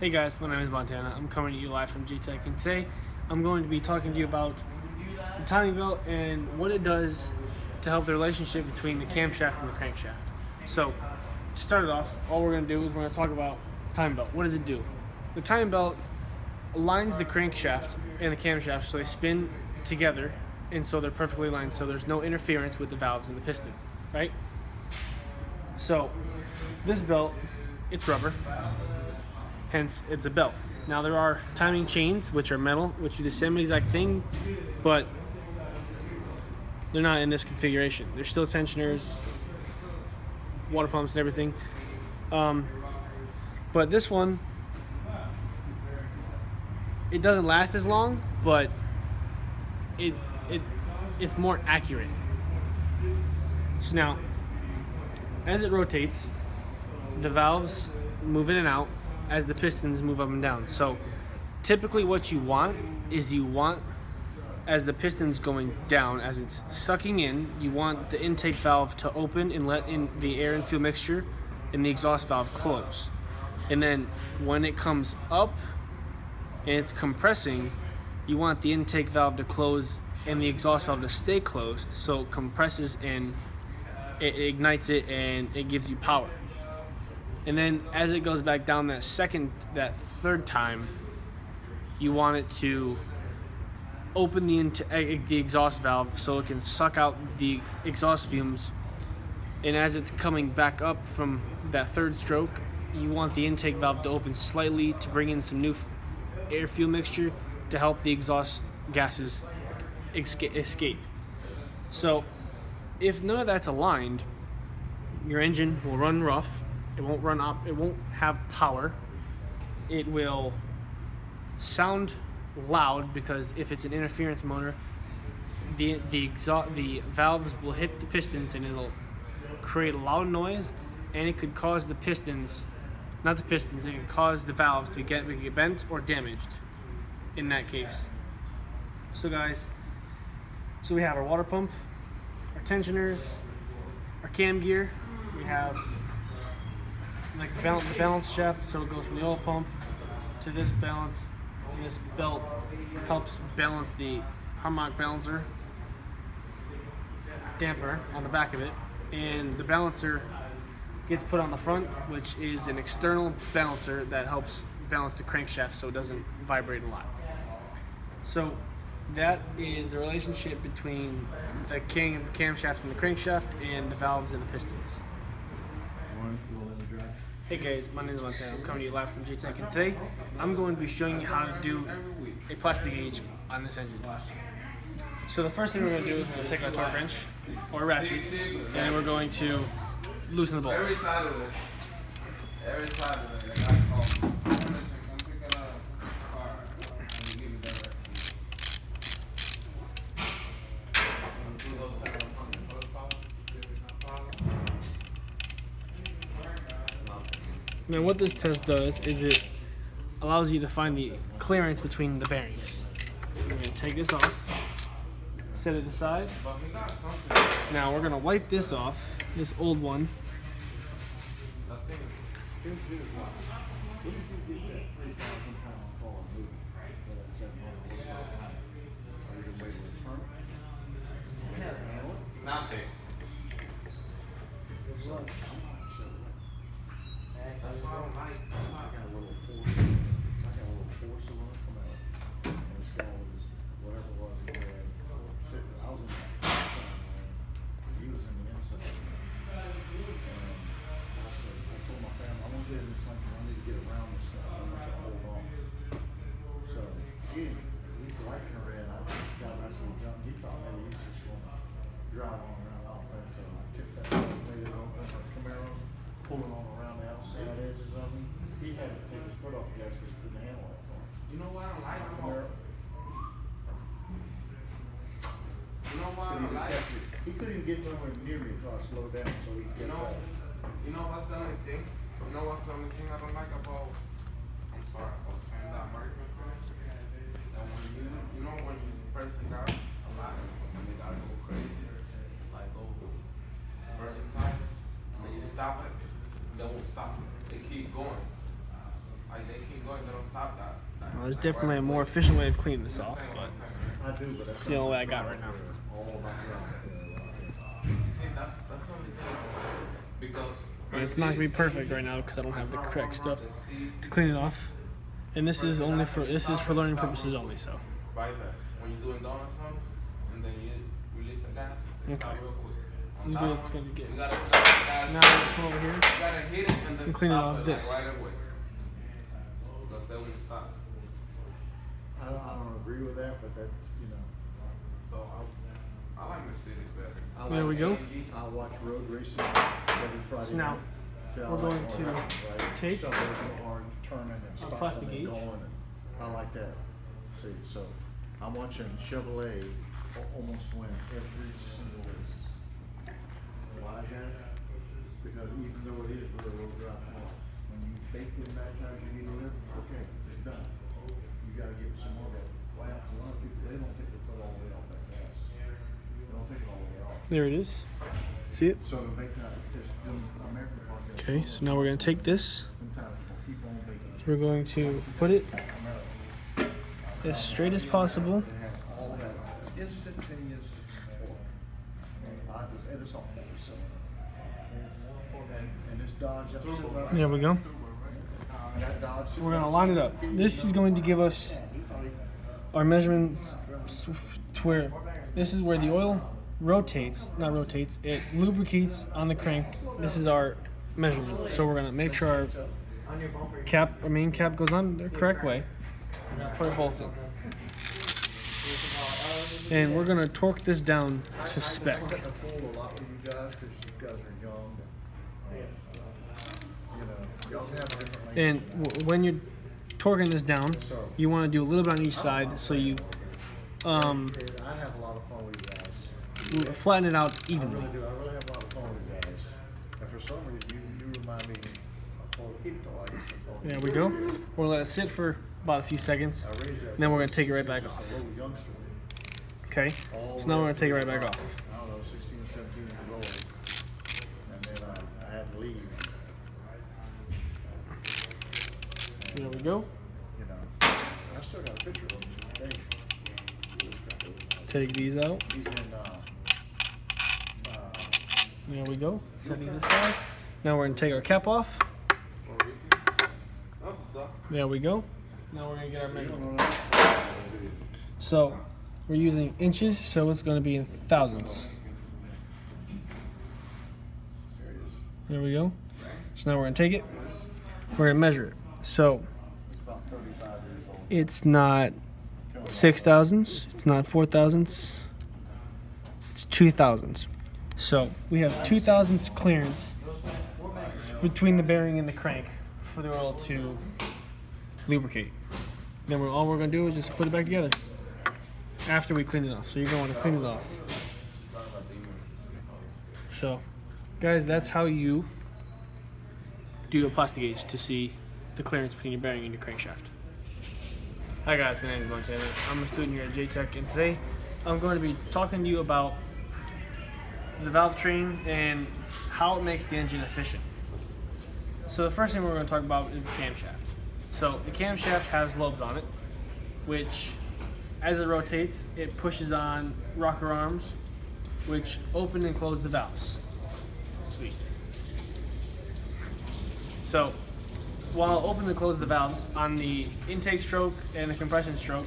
Hey guys, my name is Montana. I'm coming to you live from G-Tech, and today I'm going to be talking to you about the timing belt and what it does to help the relationship between the camshaft and the crankshaft. So, to start it off, all we're going to do is we're going to talk about the timing belt. What does it do? The timing belt aligns the crankshaft and the camshaft so they spin together, and so they're perfectly aligned, so there's no interference with the valves and the piston, right? So, this belt, it's rubber. Hence, it's a belt. Now, there are timing chains, which are metal, which do the same exact thing, but they're not in this configuration. They're still tensioners, water pumps, and everything. But this one, it doesn't last as long, but it's more accurate. So now, as it rotates, the valves move in and out as the pistons move up and down. So typically what you want is as the piston's going down, as it's sucking in, you want the intake valve to open and let in the air and fuel mixture, and the exhaust valve close. And then when it comes up and it's compressing, you want the intake valve to close and the exhaust valve to stay closed, so it compresses and it ignites it and it gives you power. And then as it goes back down that third time, you want it to open the exhaust valve so it can suck out the exhaust fumes. And as it's coming back up from that third stroke, you want the intake valve to open slightly to bring in some new air fuel mixture to help the exhaust gases escape. So if none of that's aligned, your engine will run rough. It won't have power. It will sound loud because if it's an interference motor, the valves will hit the pistons and it'll create a loud noise, and it could cause it could cause the valves to get bent or damaged in that case. So guys, we have our water pump, our tensioners, our cam gear. We have like the balance shaft, so it goes from the oil pump to this balance, and this belt helps balance the harmonic balancer damper on the back of it, and the balancer gets put on the front, which is an external balancer that helps balance the crankshaft so it doesn't vibrate a lot. So that is the relationship between the camshaft and the crankshaft and the valves and the pistons. Hey guys, my name is Montana. I'm coming to you live from G-Tech, and today I'm going to be showing you how to do a plastic gauge on this engine. So the first thing we're going to do is we're going to take our torque wrench or ratchet, and we're going to loosen the bolts. Now what this test does is it allows you to find the clearance between the bearings. So we're going to take this off, set it aside. Now we're going to wipe this off, this old one. Drive on around all that, so I took that made it open, Camaro, pulling on around the outside edges of him. He had to take his foot off the gas because he couldn't handle that car. You know why I don't like Camaro. You know why I don't like it? He couldn't even get nowhere near me until I slowed down so he could get fast. You know what's the only thing? You know what's the only thing I don't like about, I'm sorry, I was saying that American cars? That when when you press the gas a lot, and they gotta go crazy, like go burning tires, and you stop it, they won't stop it. They keep going. I like they keep going, they don't stop that. Well, there's definitely a more efficient way of cleaning this off, but I do, but it's the only way I got right now. all around See, that's the only thing. Because But it's not gonna be perfect right now because I don't have the correct stuff to clean it off. And this is for learning purposes only. So right there, when you're doing donuts on, and then you release the gas, it Okay. stops real quick. this is what it's gonna get. You gotta stop the gas. Now we'll come over here. You gotta hit it and then And clean it stop off it, this. like, right away. Because they won't stop. I don't agree with that, but that's, So I like Mercedes better. I There we go. I watch road racing every Friday So now, night. See, I we're like going all to that, right? take Somebody's orange, turning and stopping plastic and gauge. going, and I like that. See, so I'm watching Chevrolet almost win every single race. Why is that? Because even though it is real drive out, when you bake them that times you need to live, okay, it's done. You gotta give it some more of it. Wow, so a lot of people, they don't take the foot all the way off that gas. They don't take it all the way off. There it is. See it? So to make that, them American market. Okay. So now we're gonna take this. Sometimes people keep on baking. We're going to put it America. as straight as possible. They have all that instantaneous oil. And it's all so. And this Dodge, that's sitting right There we go. and that Dodge. sitting We're gonna right line it up. This is going to give us our measurement to where this is where the oil not rotates, it lubricates on the crank. This is our measurement. So we're gonna make sure our main cap goes on the correct way. We're gonna put our bolts in. And we're gonna torque this down to spec. I'm getting a fool a lot with you guys because you guys are young. Y'all have different And when you're torquing this down, you want to do a little bit on each side so you I have a lot of fun with you guys. flatten it out I evenly. really do. I really have a lot of fun with you guys. And for some reason, you remind me of Polito. I used to call There we go. We're gonna let it sit for about a few seconds, I raised that. and then we're gonna take it right back just off. a little youngster. Okay. So now we're gonna take it right back off. I don't know, 16 or 17 years old. And then I had to leave. There we go. You know, I still got a picture of him to this day. Take these out. He's in, There we go. Set these aside. Now we're gonna take our cap off. There we go. Now we're gonna get our measurement. So we're using inches, so it's gonna be in thousandths. There we go. So now we're gonna take it. We're gonna measure it. So he's about 35 years old. it's not 6 thousandths. It's not 4 thousandths. It's 2 thousandths. So we have 2 thousandths clearance between the bearing and the crank for the oil to lubricate. Then all we're gonna do is just put it back together after we clean it off. So you're going to clean it off. So, guys, that's how you do a plastic gauge to see the clearance between your bearing and your crankshaft. Hi guys, my name is Montana. I'm a student here at JTech, and today I'm going to be talking to you about the valve train and how it makes the engine efficient. So the first thing we're going to talk about is the camshaft. So the camshaft has lobes on it, which as it rotates, it pushes on rocker arms, which open and close the valves. Sweet. So while open and close the valves on the intake stroke and the compression stroke,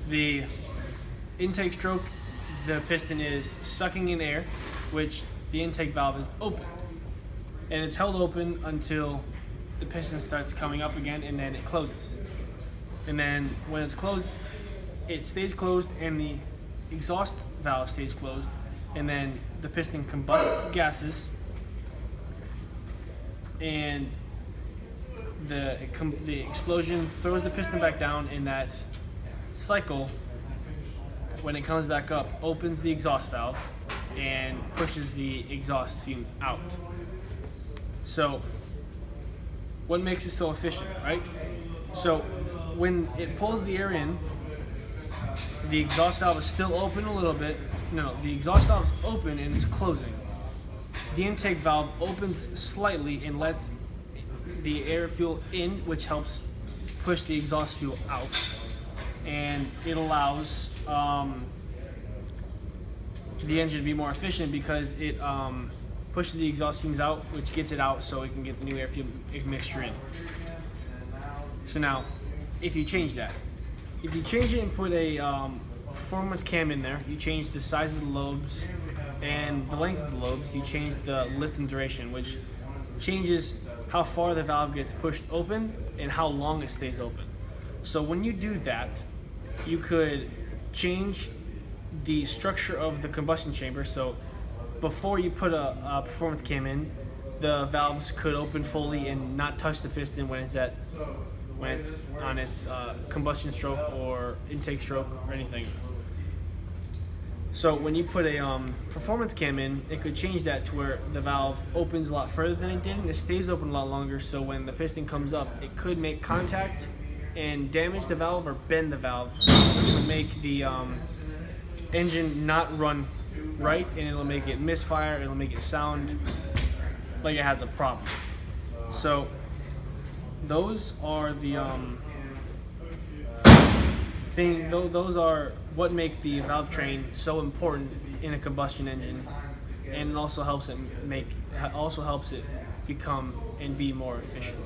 the intake stroke, the piston is sucking in air, which the intake valve is open. And it's held open until the piston starts coming up again, and then it closes. And then when it's closed, it stays closed and the exhaust valve stays closed, and then the piston combusts gases, and the explosion throws the piston back down, and that cycle, when it comes back up, opens the exhaust valve and pushes the exhaust fumes out. So what makes it so efficient, right? So when it pulls the air in, the exhaust valve is still open a little bit. No, the exhaust valve is open and it's closing. The intake valve opens slightly and lets the air fuel in, which helps push the exhaust fuel out, and it allows the engine to be more efficient because it pushes the exhaust fumes out, which gets it out so it can get the new air fuel mixture in. So now, if you change that, if you change it and put a performance cam in there, you change the size of the lobes and the length of the lobes, you change the lift and duration, which changes how far the valve gets pushed open and how long it stays open. So when you do that, you could change the structure of the combustion chamber. So before you put a performance cam in, the valves could open fully and not touch the piston when it's on its combustion stroke or intake stroke or anything. So when you put a performance cam in, it could change that to where the valve opens a lot further than it did, and it stays open a lot longer. So when the piston comes up, it could make contact and damage the valve or bend the valve, which would make the engine not run right, and it'll make it misfire. It'll make it sound like it has a problem. So those are the those are what make the valve train so important in a combustion engine, and it also helps it become and be more efficient.